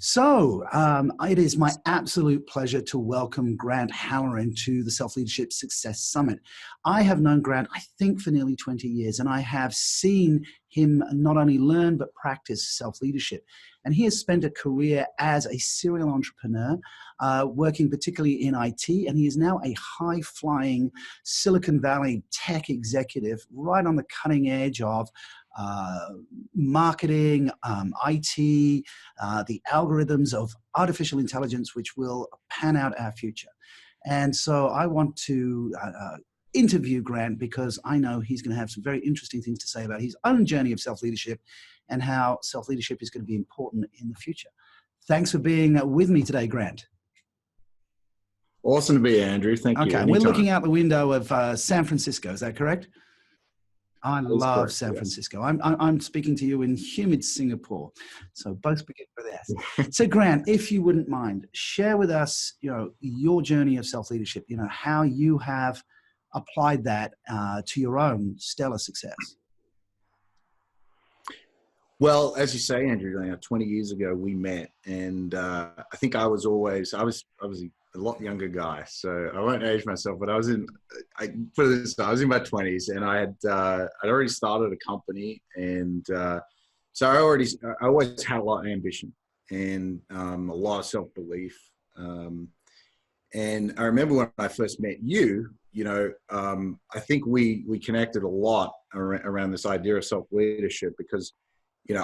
So it is my absolute pleasure to welcome Grant Halloran to the Self-Leadership Success Summit. I have known Grant, I think, for nearly 20 years, and I have seen him not only learn but practice self-leadership. And he has spent a career as a serial entrepreneur, working particularly in IT, and he is now a high-flying Silicon Valley tech executive right on the cutting edge of marketing, IT, the algorithms of artificial intelligence, which will pan out our future. And so I want to interview Grant because I know he's going to have some very interesting things to say about his own journey of self-leadership and how self-leadership is going to be important in the future. Thanks for being with me today, Grant. Awesome to be here, Andrew. Thank you. Okay, we're looking out the window of San Francisco. Is that correct? I love San Francisco. I'm speaking to you in humid Singapore, so both begin with S. So, Grant, if you wouldn't mind, share with us, your journey of self-leadership. How you have applied that to your own stellar success. Well, as you say, Andrew, 20 years ago we met, and I think I was a lot younger guy, so I won't age myself, but I was in my 20s, and I'd already started a company, and so I always had a lot of ambition and a lot of self-belief. And I remember when I first met you, I think we connected a lot around this idea of self-leadership because,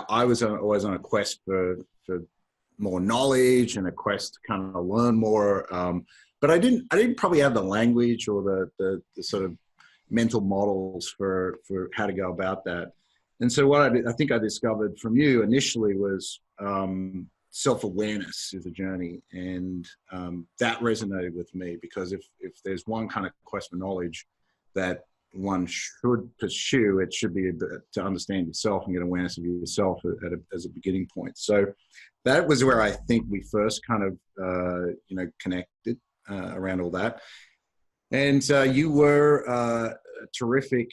I was always on a quest for more knowledge and a quest to kind of learn more. But I didn't probably have the language or the sort of mental models for how to go about that. And so what I think I discovered from you initially was self-awareness is a journey. And that resonated with me because if there's one kind of quest for knowledge that one should pursue, it should be to understand yourself and get awareness of yourself as a beginning point. So that was where I think we first kind of, connected around all that. And you were a terrific,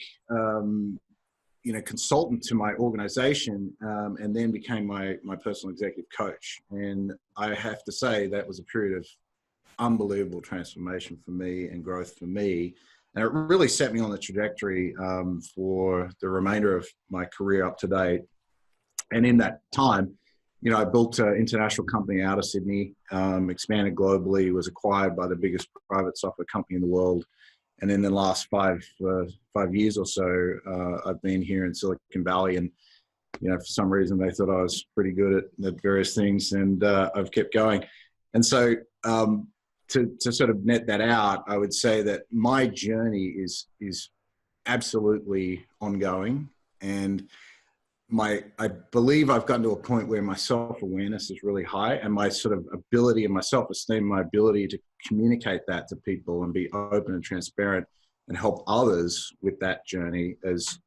consultant to my organization, and then became my personal executive coach. And I have to say that was a period of unbelievable transformation for me and growth for me. And it really set me on the trajectory for the remainder of my career up to date. And in that time, I built an international company out of Sydney, expanded globally, was acquired by the biggest private software company in the world. And in the last 5 years or so, I've been here in Silicon Valley. And, for some reason, they thought I was pretty good at various things. And I've kept going. And so to sort of net that out, I would say that my journey is absolutely ongoing. And I believe I've gotten to a point where my self-awareness is really high, and my sort of ability and my self-esteem, my ability to communicate that to people and be open and transparent and help others with that journey is,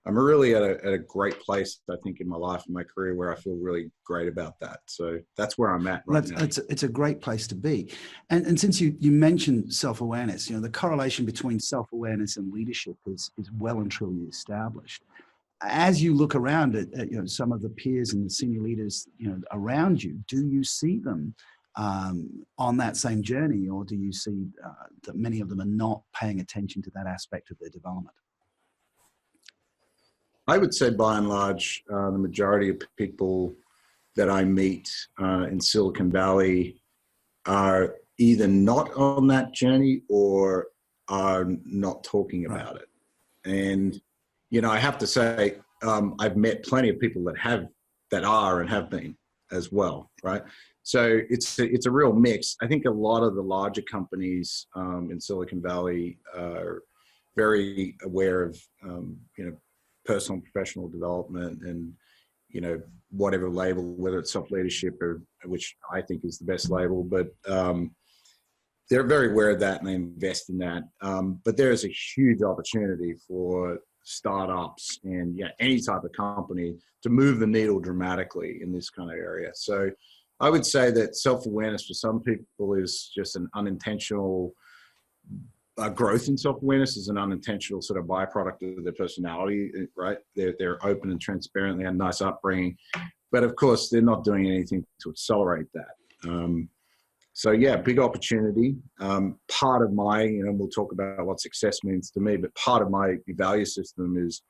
I'm really at a great place, I think, in my life and my career where I feel really great about that. So that's where I'm at right now. It's a great place to be. And since you mentioned self-awareness, the correlation between self-awareness and leadership is well and truly established. As you look around at some of the peers and the senior leaders around you, do you see them on that same journey, or do you see that many of them are not paying attention to that aspect of their development? I would say by and large, the majority of people that I meet in Silicon Valley are either not on that journey or are not talking about it. And I have to say, I've met plenty of people that are and have been as well, right? So it's a real mix. I think a lot of the larger companies in Silicon Valley are very aware of, personal and professional development and, whatever label, whether it's self-leadership or which I think is the best label, but they're very aware of that and they invest in that. But there is a huge opportunity for startups and any type of company to move the needle dramatically in this kind of area. So I would say that self-awareness for some people is just an unintentional growth in self-awareness is an unintentional sort of byproduct of their personality, right? They're open and transparent. They had a nice upbringing. But of course, they're not doing anything to accelerate that. So yeah, big opportunity. Part of my, we'll talk about what success means to me, but part of my value system is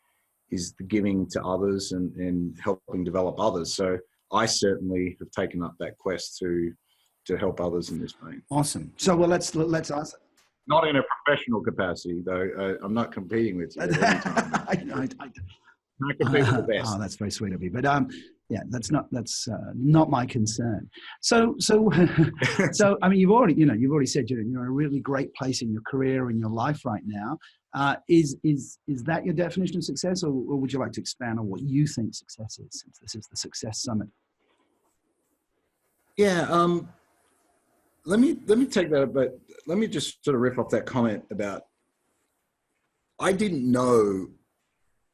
the giving to others and helping develop others. So I certainly have taken up that quest to help others in this vein. Awesome. So well, let's ask. Not in a professional capacity, though. I'm not competing with you every time. I compete with the best. Oh, that's very sweet of you. But yeah, that's not my concern. So I mean, you've already said you're in a really great place in your career and your life right now. Is that your definition of success, or would you like to expand on what you think success is, since this is the Success Summit? Yeah. Let me take that, but let me just sort of riff off that comment about, I didn't know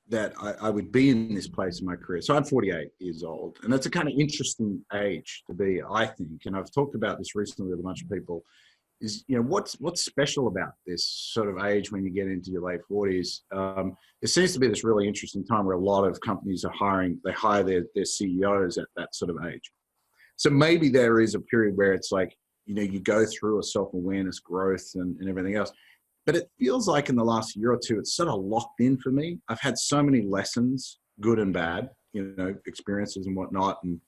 that I would be in this place in my career. So I'm 48 years old, and that's a kind of interesting age to be, I think. And I've talked about this recently with a bunch of people, is, what's special about this sort of age when you get into your late 40s? It seems to be this really interesting time where a lot of companies are they hire their CEOs at that sort of age. So maybe there is a period where it's like, you go through a self-awareness growth and everything else. But it feels like in the last year or two, it's sort of locked in for me. I've had so many lessons, good and bad, experiences and whatnot, and,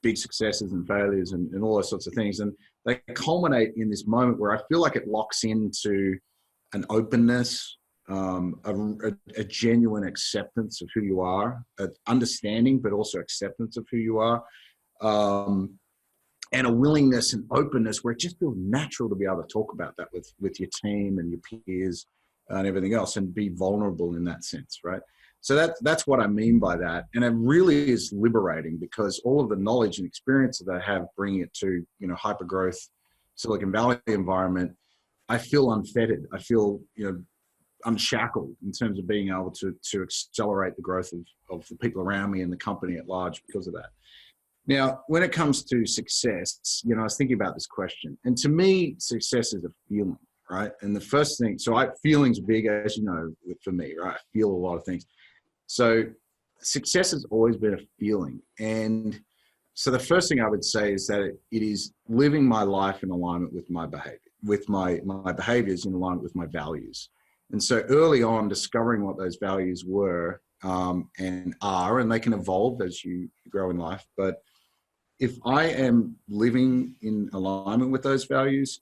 big successes and failures and all those sorts of things. And they culminate in this moment where I feel like it locks into an openness, a genuine acceptance of who you are, an understanding, but also acceptance of who you are. And a willingness and openness where it just feels natural to be able to talk about that with your team and your peers and everything else, and be vulnerable in that sense, right? So that's what I mean by that. And it really is liberating, because all of the knowledge and experience that I have, bringing it to, hyper-growth Silicon Valley environment, I feel unfettered. I feel, unshackled in terms of being able to accelerate the growth of the people around me and the company at large because of that. Now, when it comes to success, I was thinking about this question, and to me, success is a feeling, right? And the first thing, feelings are big, as you know, for me, right? I feel a lot of things. So success has always been a feeling. And so the first thing I would say is that it is living my life in alignment with my behavior, with my behaviors in alignment with my values. And so early on, discovering what those values were and are, and they can evolve as you grow in life, but if I am living in alignment with those values,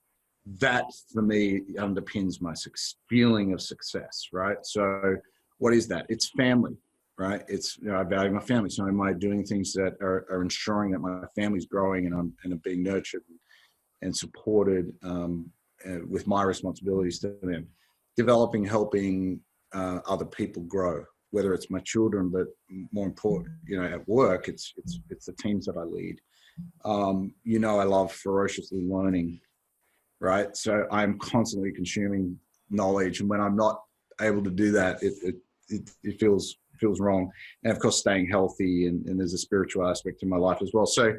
that for me underpins my feeling of success, right? So what is that? It's family, right? It's, I value my family. So am I doing things that are ensuring that my family's growing and I'm being nurtured and supported with my responsibilities to them? Developing, helping other people grow, whether it's my children, but more important, at work, it's the teams that I lead. I love ferociously learning, right? So I'm constantly consuming knowledge, and when I'm not able to do that, it feels wrong. And of course, staying healthy, and there's a spiritual aspect to my life as well. So,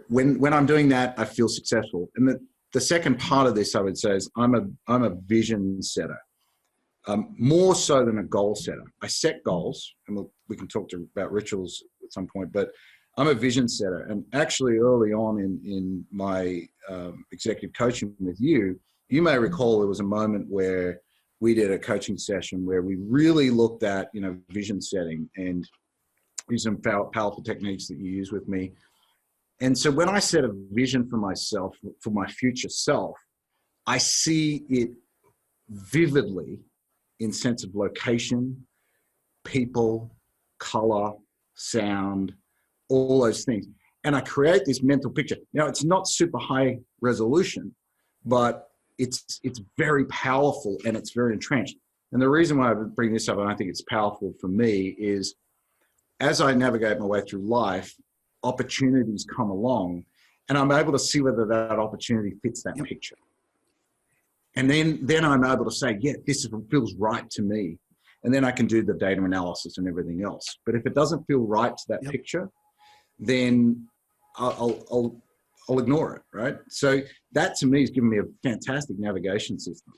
when I'm doing that, I feel successful. And the second part of this, I would say, is I'm a vision setter. More so than a goal setter. I set goals, and we can talk about rituals at some point, but I'm a vision setter. And actually early on in my executive coaching with you may recall there was a moment where we did a coaching session where we really looked at, vision setting, and use some powerful techniques that you use with me. And so when I set a vision for myself, for my future self, I see it vividly in sense of location, people, color, sound, all those things. And I create this mental picture. Now, it's not super high resolution, but it's very powerful and it's very entrenched. And the reason why I bring this up, and I think it's powerful for me, is as I navigate my way through life, opportunities come along, and I'm able to see whether that opportunity fits that picture. And then I'm able to say, yeah, this feels right to me. And then I can do the data analysis and everything else. But if it doesn't feel right to that picture, then I'll ignore it, right? So that to me has given me a fantastic navigation system,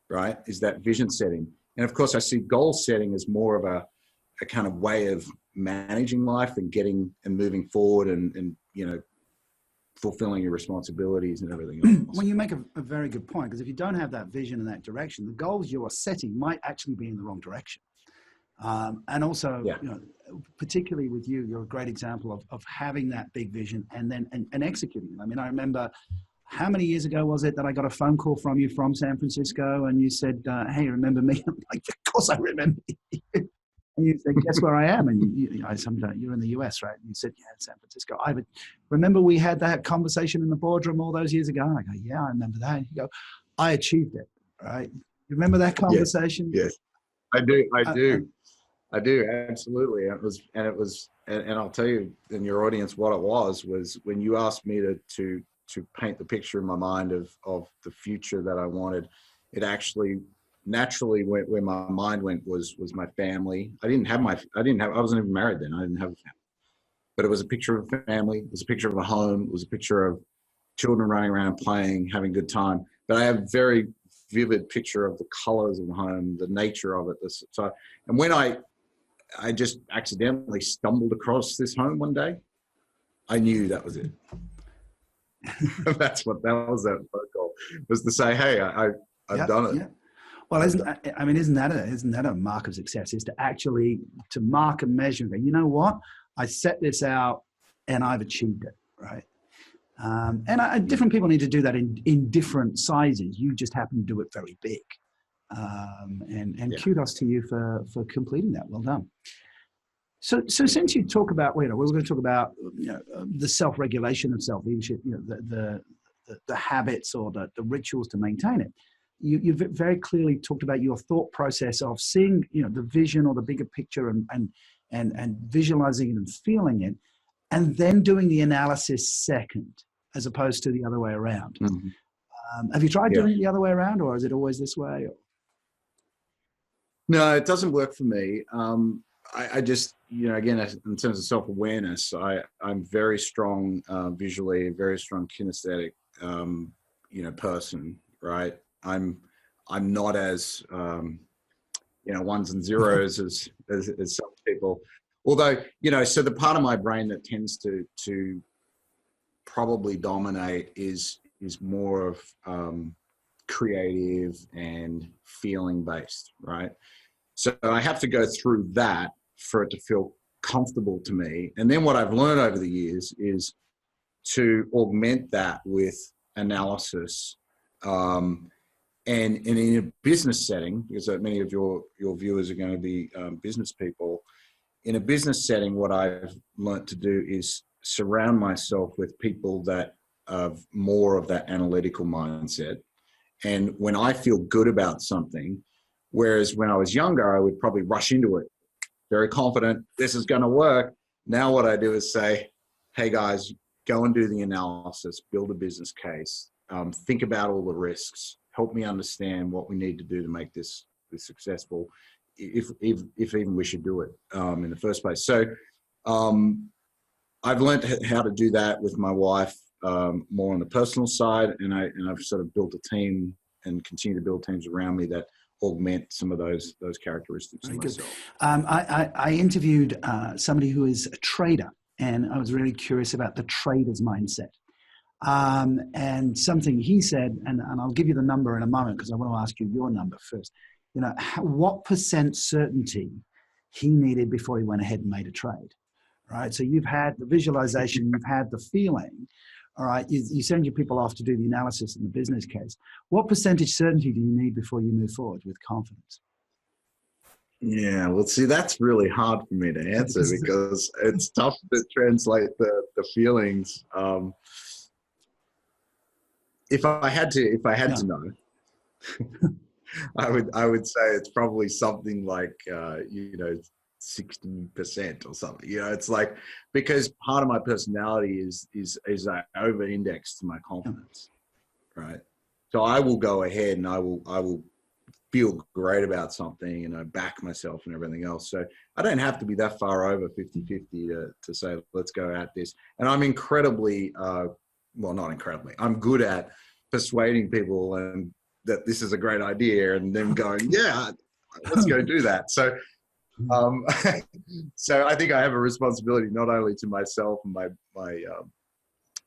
right? Is that vision setting. And of course, I see goal setting as more of a kind of way of managing life and getting and moving forward and you know, fulfilling your responsibilities and everything else. Well, you make a very good point, because if you don't have that vision and that direction, the goals you are setting might actually be in the wrong direction. And also, Yeah. you know, particularly with you, you're a great example of having that big vision and then and executing it. I mean, I remember, how many years ago was it that I got a phone call from you from San Francisco, and you said, "Hey, remember me?" I'm like, "Of course I remember you." And you said, "Guess where I am?" And you're in the US, right? And you said, "Yeah, San Francisco." I would remember we had that conversation in the boardroom all those years ago. And I go, "Yeah, I remember that." And you go, "I achieved it." Right? You remember that conversation? Yes, I do. I do, absolutely. And I'll tell you in your audience what it was when you asked me to paint the picture in my mind of the future that I wanted. It actually naturally went where my mind went was my family. I wasn't even married then. I didn't have a family, but it was a picture of a family. It was a picture of a home. It was a picture of children running around playing, having a good time. But I have a very vivid picture of the colors of the home, the nature of it. And when I just accidentally stumbled across this home one day, I knew that was it. That was that phone call, was to say, hey, I've done it. Yeah. Well, isn't that a mark of success, is to actually to mark and measure and go, you know what, I set this out and I've achieved it, right? Different people need to do that in different sizes. You just happen to do it very big. Kudos to you for completing that. Well done. So since you talk about, we're going to talk about the self-regulation of self-leadership, the habits or the rituals to maintain it. You very clearly talked about your thought process of seeing the vision or the bigger picture and visualizing it and feeling it, and then doing the analysis second, as opposed to the other way around. Mm-hmm. Have you tried doing it the other way around, or is it always this way? Or? No, it doesn't work for me. I just, again, in terms of self-awareness, I'm very strong visually, very strong kinesthetic, person, right? I'm not as, ones and zeros as some people. Although, so the part of my brain that tends to probably dominate is more of creative and feeling based, right? So I have to go through that for it to feel comfortable to me. And then what I've learned over the years is to augment that with analysis. And in a business setting, because many of your viewers are going to be business people, in a business setting, what I've learned to do is surround myself with people that have more of that analytical mindset. And when I feel good about something, whereas when I was younger, I would probably rush into it, very confident, this is going to work. Now what I do is say, hey guys, go and do the analysis, build a business case, think about all the risks, help me understand what we need to do to make this successful, if even we should do it in the first place. So I've learned how to do that with my wife, more on the personal side, and I've sort of built a team and continue to build teams around me that augment some of those characteristics in myself. I interviewed somebody who is a trader, and I was really curious about the trader's mindset. And something he said, and I'll give you the number in a moment because I want to ask you your number first. What % certainty he needed before he went ahead and made a trade, right? So you've had the visualization, you've had the feeling. All right, you send your people off to do the analysis in the business case. What percentage certainty do you need before you move forward with confidence? Yeah, well, see, that's really hard for me to answer because it's tough to translate the feelings. If I had to know, I would say it's probably something like 60% or something. It's like, because part of my personality is I over-index to my confidence, right? So I will go ahead and I will feel great about something and I back myself and everything else. So I don't have to be that far over 50-50 to say, let's go at this. And I'm incredibly, not incredibly, I'm good at persuading people and that this is a great idea and then going, yeah, let's go do that. So Um, so I think I have a responsibility not only to myself and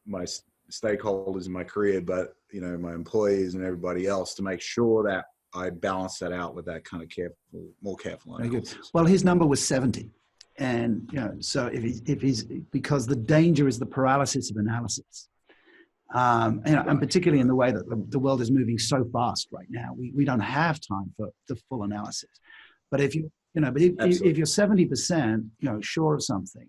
my stakeholders in my career, but my employees and everybody else, to make sure that I balance that out with that kind of more careful analysis. Very good. Well, his number was 70. And, so if he's, because the danger is the paralysis of analysis. And particularly in the way that the world is moving so fast right now, we don't have time for the full analysis. But if you're 70%, sure of something,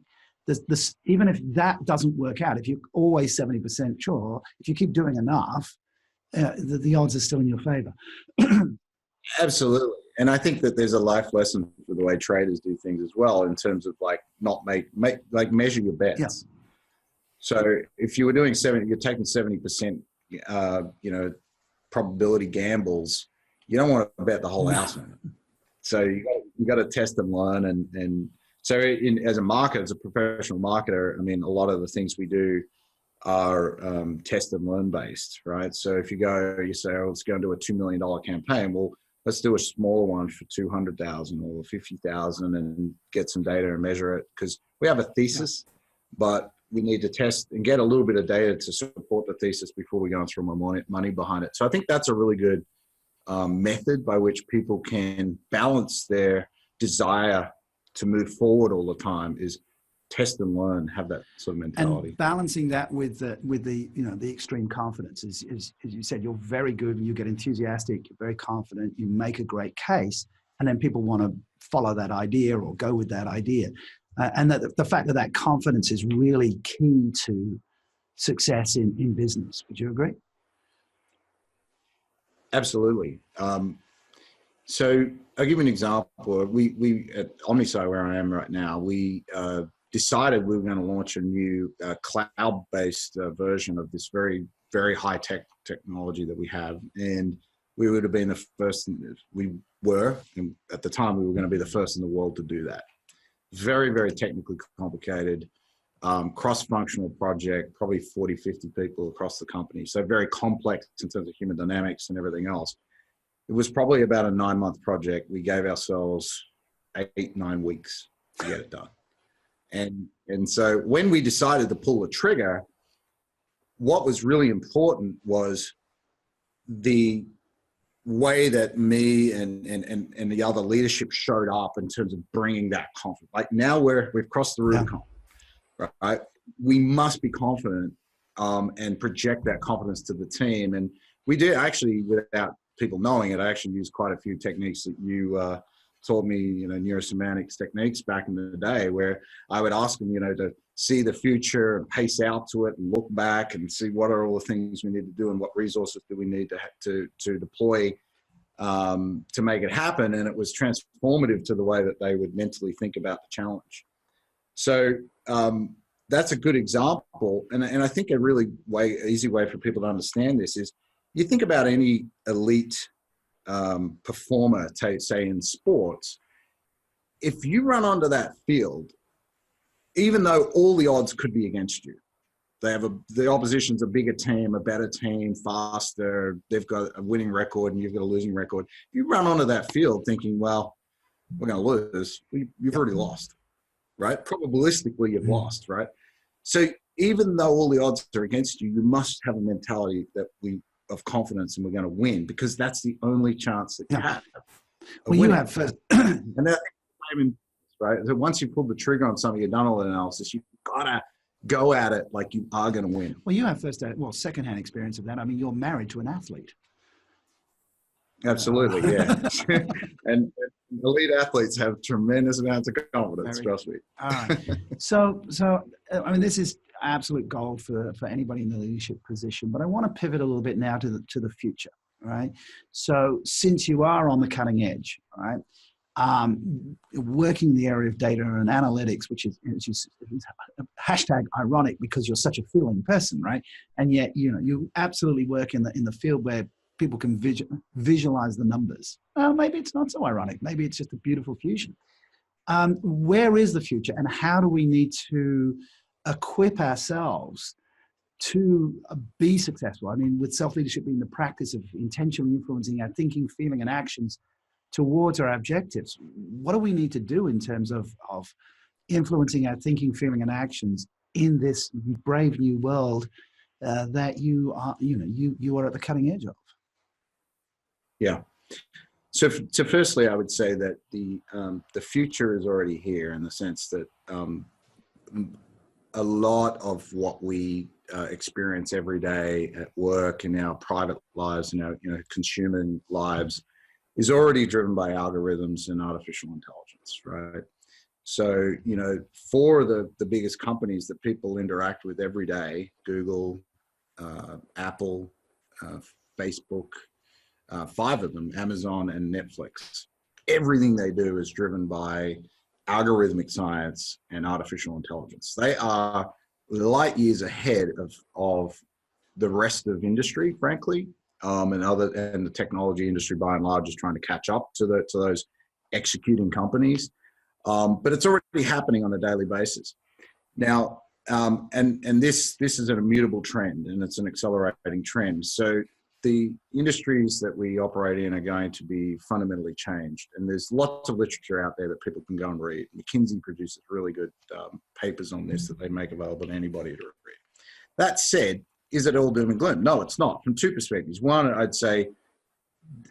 even if that doesn't work out, if you're always 70% sure, if you keep doing enough, the odds are still in your favor. Absolutely. And I think that there's a life lesson for the way traders do things as well, in terms of measure your bets. Yeah. So if you were doing 70, you're taking 70%, probability gambles, you don't want to bet the whole house on it. So you got to test and learn. And so as a marketer, as a professional marketer, I mean, a lot of the things we do are test and learn based, right? So if you say, oh, let's go and do a $2 million campaign. Well, let's do a smaller one for 200,000 or 50,000 and get some data and measure it, because we have a thesis, but we need to test and get a little bit of data to support the thesis before we go and throw more money behind it. So I think that's a really good method by which people can balance their desire to move forward all the time, is test and learn, have that sort of mentality. And balancing that with the extreme confidence, as you said, you're very good, you get enthusiastic, you're very confident, you make a great case, and then people want to follow that idea or go with that idea. And that the fact that confidence is really key to success in business. Would you agree? Absolutely. So I'll give you an example. We at OmniSci, where I am right now, we decided we were going to launch a new cloud-based version of this very, very high-tech technology that we have. And we would have been the first, and at the time, we were going to be the first in the world to do that. Very, very technically complicated, cross-functional project, probably 40, 50 people across the company. So very complex in terms of human dynamics and everything else. It was probably about a 9-month project. We gave ourselves 8-9 weeks to get it done. And so when we decided to pull the trigger, what was really important was the way that me and the other leadership showed up in terms of bringing that confidence. Like now we've crossed the Rubicon, right? We must be confident and project that confidence to the team. And we did actually, without people knowing it, I actually used quite a few techniques that you taught me, neurosemantics techniques back in the day, where I would ask them, to see the future and pace out to it and look back and see what are all the things we need to do and what resources do we need to deploy to make it happen. And it was transformative to the way that they would mentally think about the challenge. So that's a good example. And I think a really easy way for people to understand this is, you think about any elite performer, say in sports, if you run onto that field, even though all the odds could be against you, the opposition's a bigger team, a better team, faster, they've got a winning record and you've got a losing record. You run onto that field thinking, well, we're going to lose. You've already lost, right? Probabilistically, you've lost, right? So even though all the odds are against you, you must have a mentality of confidence and we're going to win, because that's the only chance that you have. Well, you have first. And that's right. So once you pull the trigger on something, you've done all the analysis, you've got to go at it like you are going to win. Well, you have secondhand experience of that. I mean, you're married to an athlete. Absolutely, yeah. and elite athletes have tremendous amounts of confidence, trust me. All right. So I mean, this is absolute gold for anybody in the leadership position, but I want to pivot a little bit now to the future, right? So since you are on the cutting edge, right, working in the area of data and analytics, which is hashtag ironic because you're such a feeling person, right? And yet, you absolutely work in the field where people can visualize the numbers. Well, maybe it's not so ironic. Maybe it's just a beautiful fusion. Where is the future, and how do we need to equip ourselves to be successful? I mean, with self-leadership being the practice of intentionally influencing our thinking, feeling, and actions towards our objectives. What do we need to do in terms of influencing our thinking, feeling, and actions in this brave new world that you are, you are at the cutting edge of? Yeah. So firstly, I would say that the future is already here, in the sense that a lot of what we experience every day at work, in our private lives, in our consumer lives, is already driven by algorithms and artificial intelligence, right? So, for the biggest companies that people interact with every day, Google, Apple, Facebook, 5 of them, Amazon and Netflix, everything they do is driven by algorithmic science and artificial intelligence. They are light years ahead of the rest of industry, frankly, and the technology industry by and large is trying to catch up to those executing companies. But it's already happening on a daily basis now, and this is an immutable trend, and it's an accelerating trend. So the industries that we operate in are going to be fundamentally changed, and there's lots of literature out there that people can go and read. McKinsey produces really good papers on this that they make available to anybody to read. That said, is it all doom and gloom? No, it's not, from 2 perspectives. One, I'd say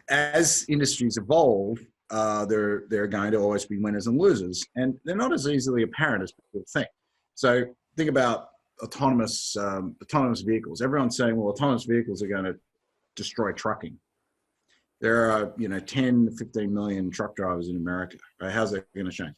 as industries evolve, there are going to always be winners and losers, and they're not as easily apparent as people think. So think about autonomous vehicles. Everyone's saying, well, autonomous vehicles are going to destroy trucking. There are 10, 15 million truck drivers in America. Right? How's that going to change?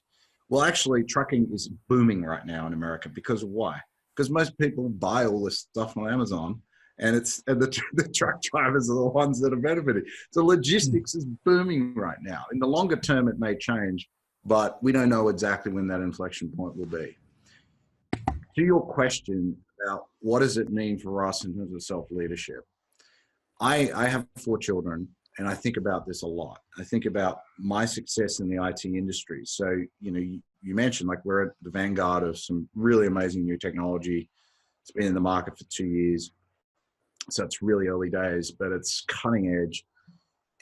Well, actually, trucking is booming right now in America. Because of why? Because most people buy all this stuff on Amazon, and the truck drivers are the ones that are benefiting. So logistics is booming right now. In the longer term, it may change, but we don't know exactly when that inflection point will be. To your question about what does it mean for us in terms of self-leadership, I have 4 children, and I think about this a lot. I think about my success in the IT industry. So, you mentioned, like, we're at the vanguard of some really amazing new technology. It's been in the market for 2 years. So it's really early days, but it's cutting edge.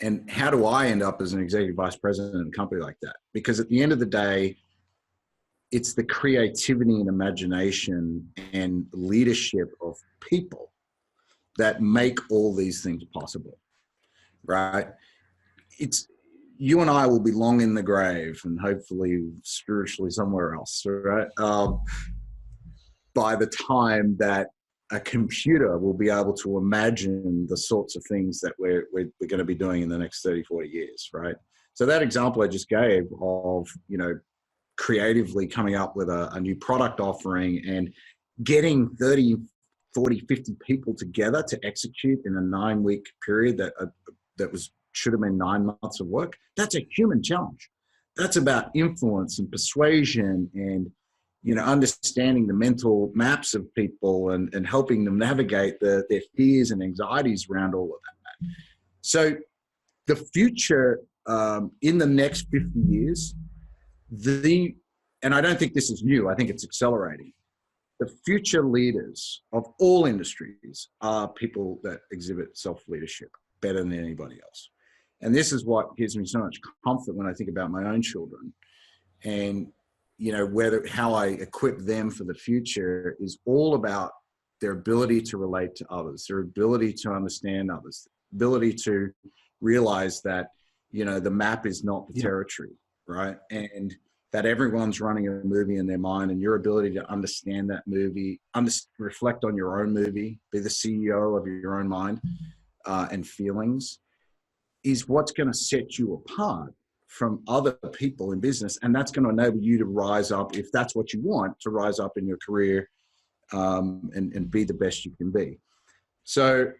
And how do I end up as an executive vice president in a company like that? Because at the end of the day, it's the creativity and imagination and leadership of people that make all these things possible, right? It's you and I will be long in the grave, and hopefully spiritually somewhere else, right? By the time that a computer will be able to imagine the sorts of things that we're going to be doing in the next 30, 40 years, right? So that example I just gave of, creatively coming up with a new product offering and getting 30, 40, 50 people together to execute in a 9-week period that should have been 9 months of work. That's a human challenge. That's about influence and persuasion and, understanding the mental maps of people and helping them navigate their fears and anxieties around all of that. So the future in the next 50 years, and I don't think this is new, I think it's accelerating. The future leaders of all industries are people that exhibit self-leadership better than anybody else. And this is what gives me so much comfort when I think about my own children. And, how I equip them for the future is all about their ability to relate to others, their ability to understand others, ability to realize that, the map is not the territory, right? And that everyone's running a movie in their mind, and your ability to understand that movie, reflect on your own movie, be the CEO of your own mind and feelings, is what's going to set you apart from other people in business. And that's going to enable you to rise up, if that's what you want, to rise up in your career and be the best you can be. So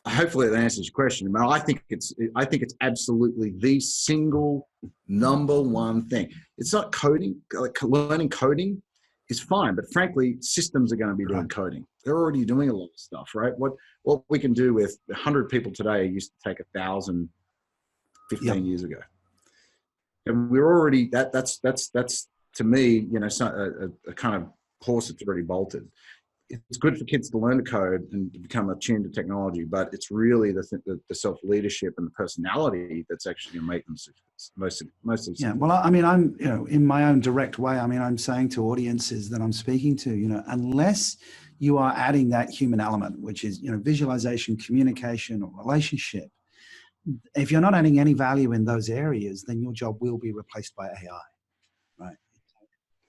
hopefully that answers your question. I think it's absolutely the single number one thing. It's not coding. Like, learning coding is fine, but frankly, systems are going to be doing coding. They're already doing a lot of stuff, right? What we can do with 100 people today used to take 1,000 15 years ago. And we're already that's to me, a kind of horse that's already bolted. it's good for kids to learn to code and to become attuned to technology, but it's really the self-leadership and the personality that's actually going to make them mostly. Yeah. Well, I mean, I'm, in my own direct way, I mean, I'm saying to audiences that I'm speaking to, unless you are adding that human element, which is, visualization, communication, or relationship, if you're not adding any value in those areas, then your job will be replaced by AI, right?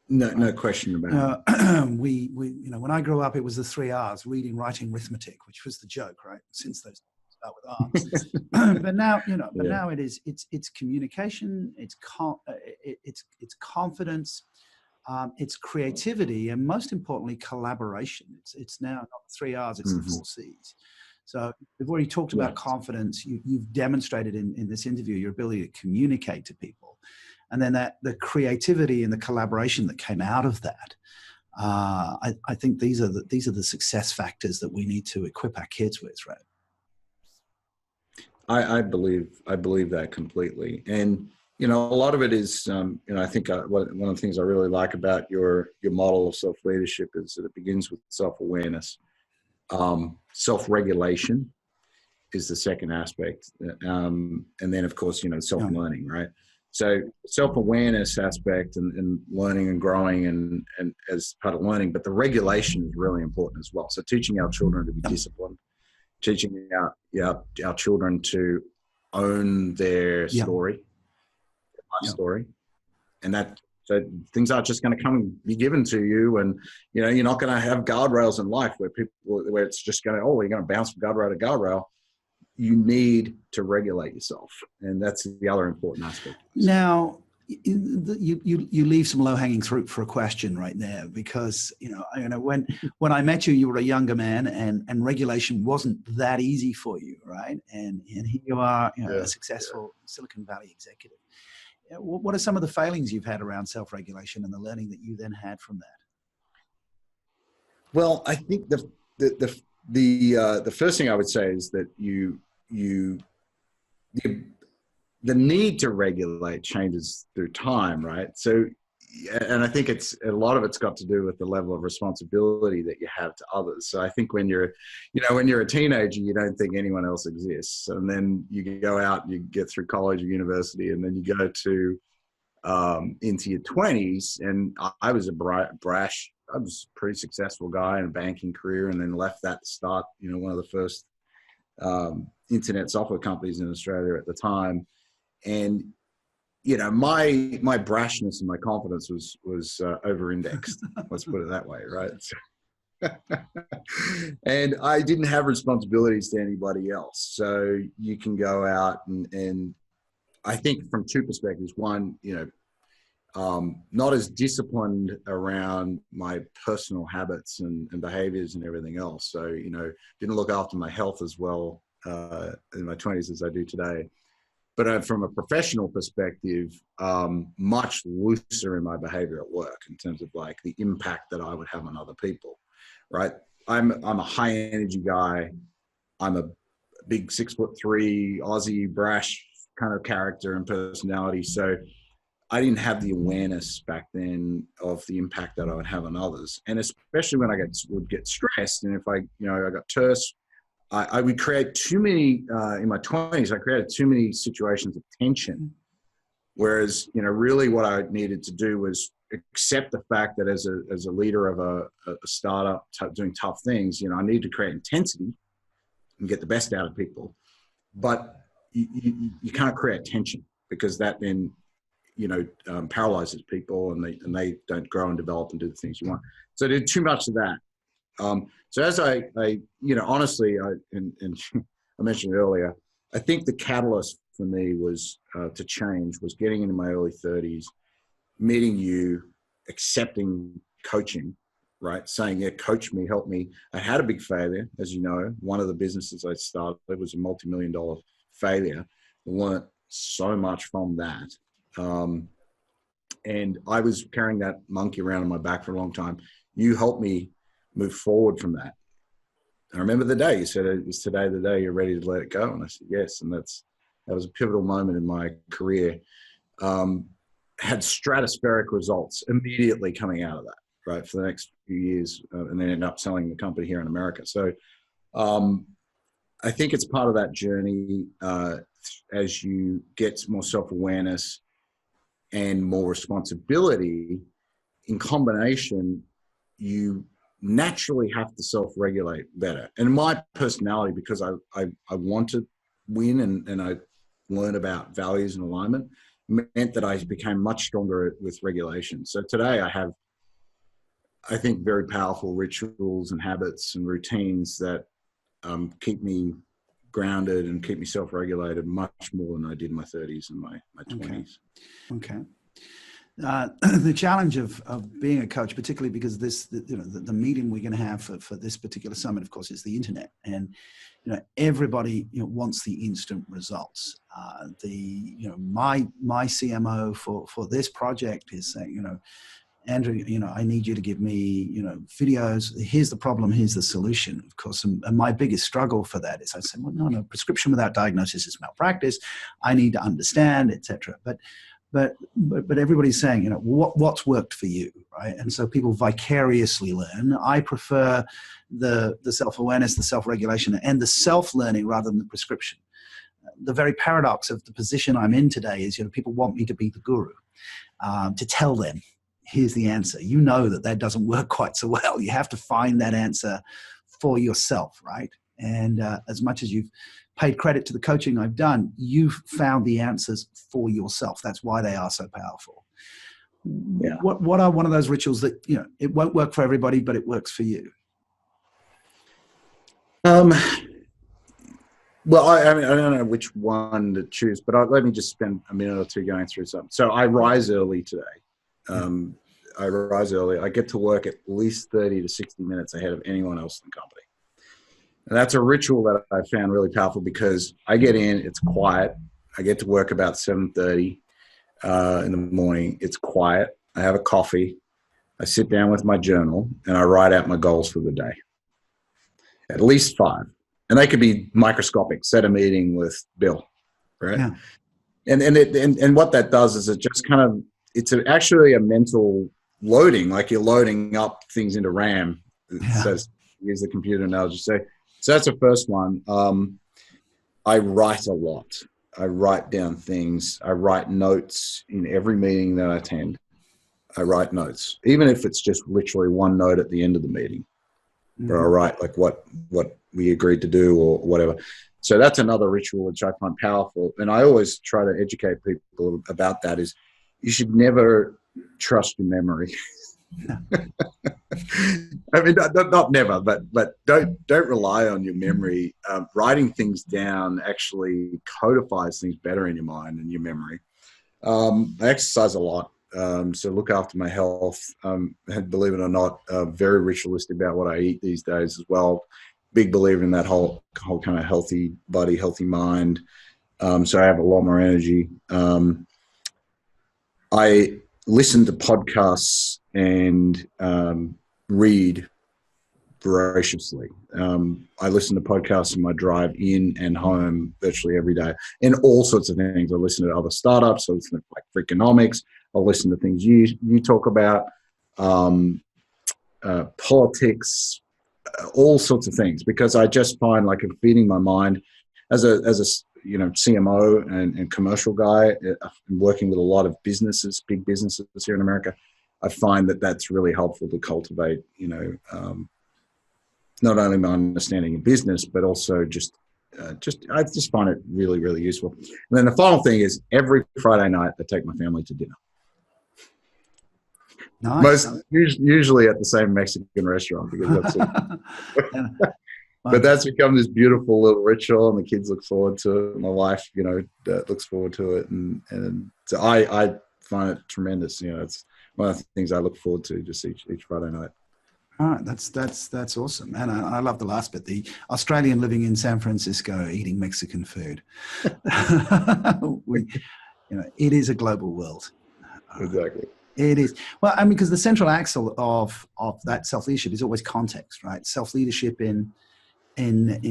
No question about it. We when I grew up, it was the 3 R's: reading, writing, arithmetic, which was the joke, right? Since those start with R. But now, now it's communication, it's confidence, it's creativity, and most importantly, collaboration. It's now not 3 R's, it's the 4 C's. So we've already talked about confidence. You've demonstrated in this interview your ability to communicate to people. And then the creativity and the collaboration that came out of that, I think these are the success factors that we need to equip our kids with, right? I believe that completely. And a lot of it is, I think one of the things I really like about your model of self-leadership is that it begins with self-awareness. Self-regulation is the second aspect, and then of course self-learning, right? So self-awareness aspect and learning and growing and as part of learning, but the regulation is really important as well. So teaching our children to be disciplined, teaching our children to own their story, their life story, and that. So things aren't just going to come and be given to you, and you're not going to have guardrails in life where it's just going to you're going to bounce from guardrail to guardrail. You need to regulate yourself, and that's the other important aspect. Now, you leave some low-hanging fruit for a question right there, because when I met you, you were a younger man, and regulation wasn't that easy for you, right? And here you are, a successful Silicon Valley executive. What are some of the failings you've had around self-regulation and the learning that you then had from that? Well, I think the first thing I would say is that the need to regulate changes through time, right? So, and I think a lot of it's got to do with the level of responsibility that you have to others. So I think when you're a teenager, you don't think anyone else exists, and then you go out, you get through college or university, and then you go to into your 20s. And I was I was a pretty successful guy in a banking career, and then left that to start, one of the first internet software companies in Australia at the time. And my brashness and my confidence was over-indexed. Let's put it that way, right? And I didn't have responsibilities to anybody else. So you can go out and I think from two perspectives. One, not as disciplined around my personal habits and behaviors and everything else. So, didn't look after my health as well in my 20s as I do today. But from a professional perspective, much looser in my behavior at work in terms of like the impact that I would have on other people, right? I'm a high energy guy. I'm a big 6'3" Aussie brash kind of character and personality. So I didn't have the awareness back then of the impact that I would have on others. And especially when I would get stressed, and if I got terse, I would create too many, in my 20s, I created too many situations of tension. Whereas, really what I needed to do was accept the fact that as a leader of a startup doing tough things, I needed to create intensity and get the best out of people. But you can't create tension, because that then, paralyzes people, and they don't grow and develop and do the things you want. So I did too much of that. So as I honestly, and I mentioned earlier, I think the catalyst for me was to change was getting into my early 30s, meeting you, accepting coaching, right? Saying, yeah, coach me, help me. I had a big failure, as you know. One of the businesses I started was a multi-million-dollar failure. I learned so much from that. And I was carrying that monkey around on my back for a long time. You helped me move forward from that. I remember the day you said, "Is today the day you're ready to let it go?" And I said, yes. And that was a pivotal moment in my career. Had stratospheric results immediately coming out of that. right, for the next few years, and then end up selling the company here in America. So I think it's part of that journey as you get more self-awareness and more responsibility. In combination, you naturally have to self-regulate better. And my personality, because I want to win and I learn about values and alignment, meant that I became much stronger with regulation. So today I have, I think, very powerful rituals and habits and routines that keep me grounded and keep me self-regulated much more than I did in my 30s and my 20s. Okay. The challenge of being a coach, particularly because the meeting we're going to have for this particular summit, of course, is the internet, and everybody wants the instant results. My CMO for this project is saying, Andrew, I need you to give me, videos. Here's the problem. Here's the solution. Of course, and my biggest struggle for that is I say, well, no, prescription without diagnosis is malpractice. I need to understand, etc. But everybody's saying, what's worked for you, right? And so people vicariously learn. I prefer the self-awareness, the self-regulation, and the self-learning rather than the prescription. The very paradox of the position I'm in today is, people want me to be the guru, to tell them, here's the answer. That doesn't work quite so well. You have to find that answer for yourself, right? And as much as you've paid credit to the coaching I've done, you've found the answers for yourself. That's why they are so powerful. Yeah. What are one of those rituals that, it won't work for everybody, but it works for you? Well, I don't know which one to choose, but let me just spend a minute or two going through something. So I rise early today. I rise early. I get to work at least 30 to 60 minutes ahead of anyone else in the company. And that's a ritual that I found really powerful because I get in, it's quiet. I get to work about 7:30 in the morning. It's quiet. I have a coffee. I sit down with my journal and I write out my goals for the day. At least 5. And they could be microscopic. Set a meeting with Bill, right? Yeah. And what that does is it just kind of, it's actually a mental loading, like you're loading up things into RAM. Yeah. So use the computer analogy. So that's the first one. I write a lot. I write down things. I write notes in every meeting that I attend. I write notes, even if it's just literally one note at the end of the meeting, where I write like what we agreed to do or whatever. So that's another ritual which I find powerful. And I always try to educate people about that is you should never trust your memory. I mean, not never, but don't rely on your memory. Writing things down actually codifies things better in your mind and your memory. I exercise a lot, so look after my health. And believe it or not, very ritualistic about what I eat these days as well. Big believer in that whole kind of healthy body, healthy mind. So I have a lot more energy. I listen to podcasts and read voraciously. I listen to podcasts in my drive in and home virtually every day, and all sorts of things. I listen to other startups. I listen to like Freakonomics. I'll listen to things you talk about, politics, all sorts of things, because I just find like I'm feeding my mind as a CMO and commercial guy. I'm working with a lot of businesses, big businesses here in America. I find that that's really helpful to cultivate, not only my understanding of business, but also I just find it really, really useful. And then the final thing is every Friday night I take my family to dinner. Nice. Usually at the same Mexican restaurant, because that's it. But that's become this beautiful little ritual, and the kids look forward to it. My wife, looks forward to it, and so I find it tremendous. It's one of the things I look forward to just each Friday night. All right, that's awesome, and I love the last bit. The Australian living in San Francisco eating Mexican food. It is a global world. Exactly. It is. Well, I mean, because the central axle of that self-leadership is always context, right? Self-leadership in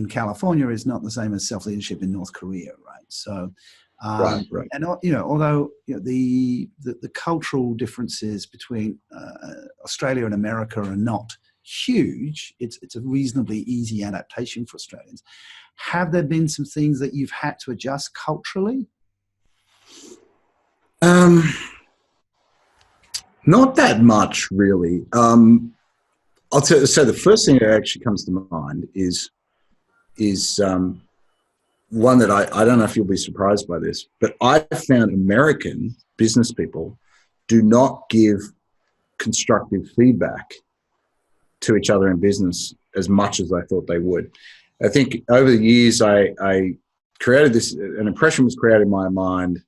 California is not the same as self-leadership in North Korea, right? So Right. And although the cultural differences between Australia and America are not huge, it's a reasonably easy adaptation for Australians. Have there been some things that you've had to adjust culturally? Not that much, really. I'll tell you, so the first thing that actually comes to mind is one that I don't know if you'll be surprised by this, but I found American business people do not give constructive feedback to each other in business as much as I thought they would. I think over the years, I created an impression was created in my mind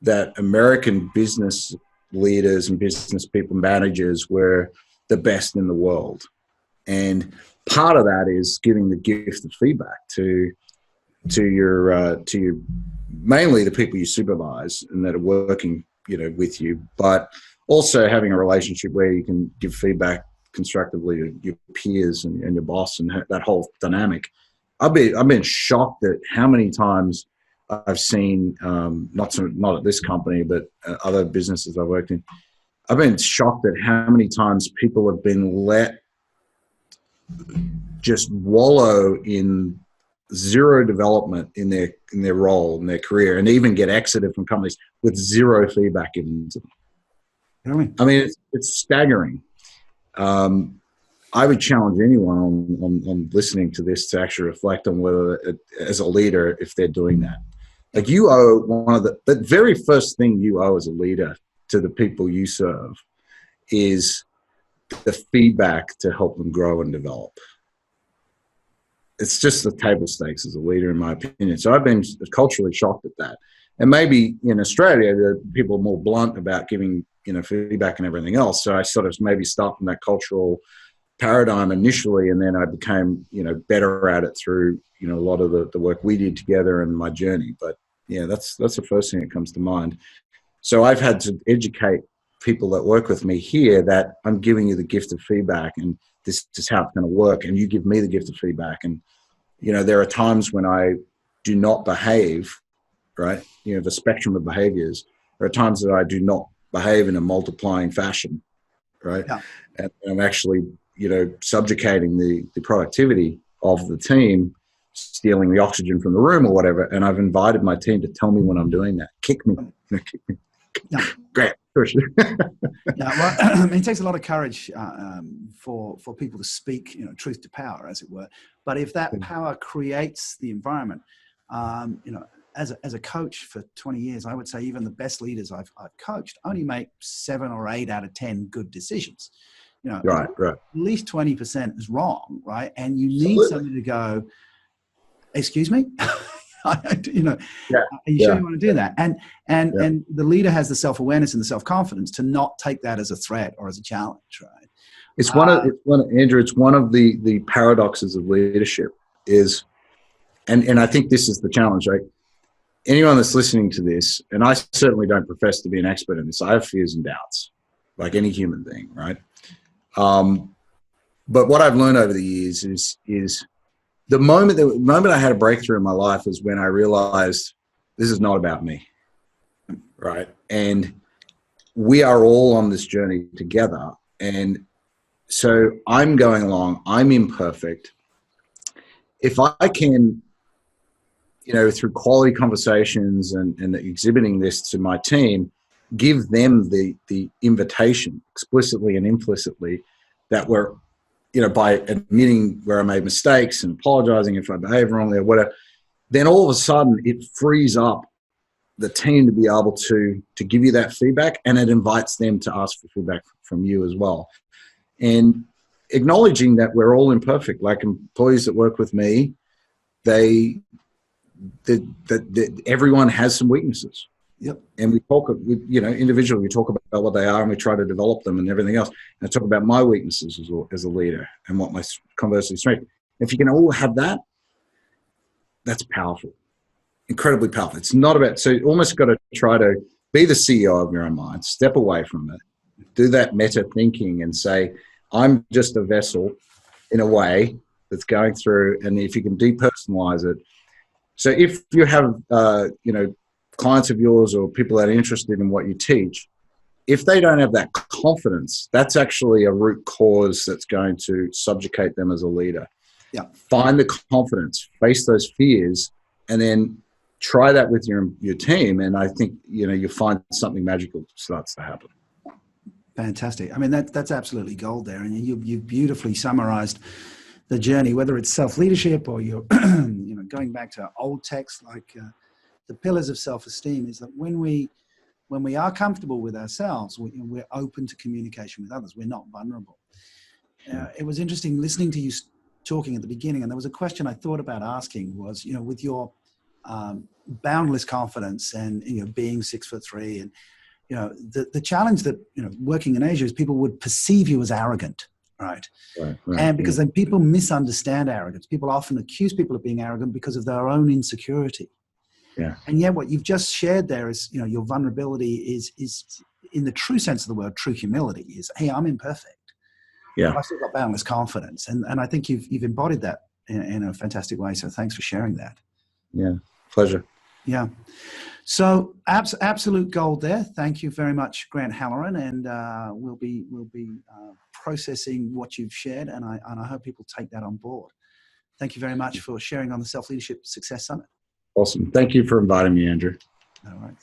that American business leaders and business people, managers, were the best in the world. And part of that is giving the gift of feedback to your mainly the people you supervise and that are working with you, but also having a relationship where you can give feedback constructively to your peers and your boss and that whole dynamic. I've been shocked at how many times I've seen not at this company but other businesses I've worked in. I've been shocked at how many times people have been let just wallow in zero development in their role, in their career, and even get exited from companies with zero feedback given to them. Really? I mean, it's staggering. I would challenge anyone on listening to this to actually reflect on whether, as a leader, if they're doing that. Like, you owe one of the very first thing you owe as a leader to the people you serve is the feedback to help them grow and develop. It's just the table stakes as a leader, in my opinion. So I've been culturally shocked at that. And maybe in Australia, the people are more blunt about giving feedback and everything else. So I sort of maybe start from that cultural paradigm initially, and then I became better at it through a lot of the work we did together and my journey. But yeah, that's the first thing that comes to mind. So I've had to educate people that work with me here that I'm giving you the gift of feedback, and this is how it's going to work, and you give me the gift of feedback. And there are times when I do not behave right. The spectrum of behaviors. There are times that I do not behave in a multiplying fashion, right? Yeah. And I'm actually subjugating the productivity of the team, stealing the oxygen from the room or whatever. And I've invited my team to tell me when I'm doing that. Kick me. Yeah. Great. Yeah, well, I mean, it takes a lot of courage for people to speak, truth to power, as it were. But if that power creates the environment, as a coach for 20 years, I would say even the best leaders I've coached only make 7 or 8 out of 10 good decisions. Right. At least 20% is wrong, right? And you need somebody to go, excuse me. Are you sure you want to do that? And the leader has the self-awareness and the self-confidence to not take that as a threat or as a challenge, right? It's Andrew, it's one of the paradoxes of leadership is, and I think this is the challenge, right? Anyone that's listening to this, and I certainly don't profess to be an expert in this, I have fears and doubts, like any human being, right? But what I've learned over the years is the moment I had a breakthrough in my life was when I realized this is not about me, right? And we are all on this journey together. And so I'm going along, I'm imperfect. If I can, through quality conversations and exhibiting this to my team, give them the invitation explicitly and implicitly that we're, by admitting where I made mistakes and apologizing if I behave wrongly or whatever, then all of a sudden it frees up the team to be able to give you that feedback, and it invites them to ask for feedback from you as well. And acknowledging that we're all imperfect, like employees that work with me, that everyone has some weaknesses. Yep. And we talk, individually, we talk about what they are and we try to develop them and everything else. And I talk about my weaknesses as a leader and what my conversely strength. If you can all have that, that's powerful, incredibly powerful. It's not about, so you almost got to try to be the CEO of your own mind, step away from it, do that meta thinking and say, I'm just a vessel in a way that's going through, and if you can depersonalize it. So if you have, clients of yours or people that are interested in what you teach, if they don't have that confidence, that's actually a root cause that's going to subjugate them as a leader. Yeah. Find the confidence, face those fears, and then try that with your team. And I think, you'll find something magical starts to happen. Fantastic. I mean, that's absolutely gold there. And you've beautifully summarized the journey, whether it's self-leadership or you're, going back to old texts like the pillars of self-esteem, is that when we are comfortable with ourselves, we're open to communication with others. We're not vulnerable. It was interesting listening to you talking at the beginning, and there was a question I thought about asking was, with your boundless confidence and being 6'3", and the challenge that working in Asia is people would perceive you as arrogant, right? Right. And because then people misunderstand arrogance. People often accuse people of being arrogant because of their own insecurity. Yeah. And yet what you've just shared there is, your vulnerability is in the true sense of the word, true humility is, hey, I'm imperfect. Yeah. But I've still got boundless confidence. And I think you've embodied that in a fantastic way. So thanks for sharing that. Yeah. Pleasure. Yeah. So absolute gold there. Thank you very much, Grant Halloran. And we'll be processing what you've shared. And I hope people take that on board. Thank you very much for sharing on the Self-Leadership Success Summit. Awesome. Thank you for inviting me, Andrew. All right.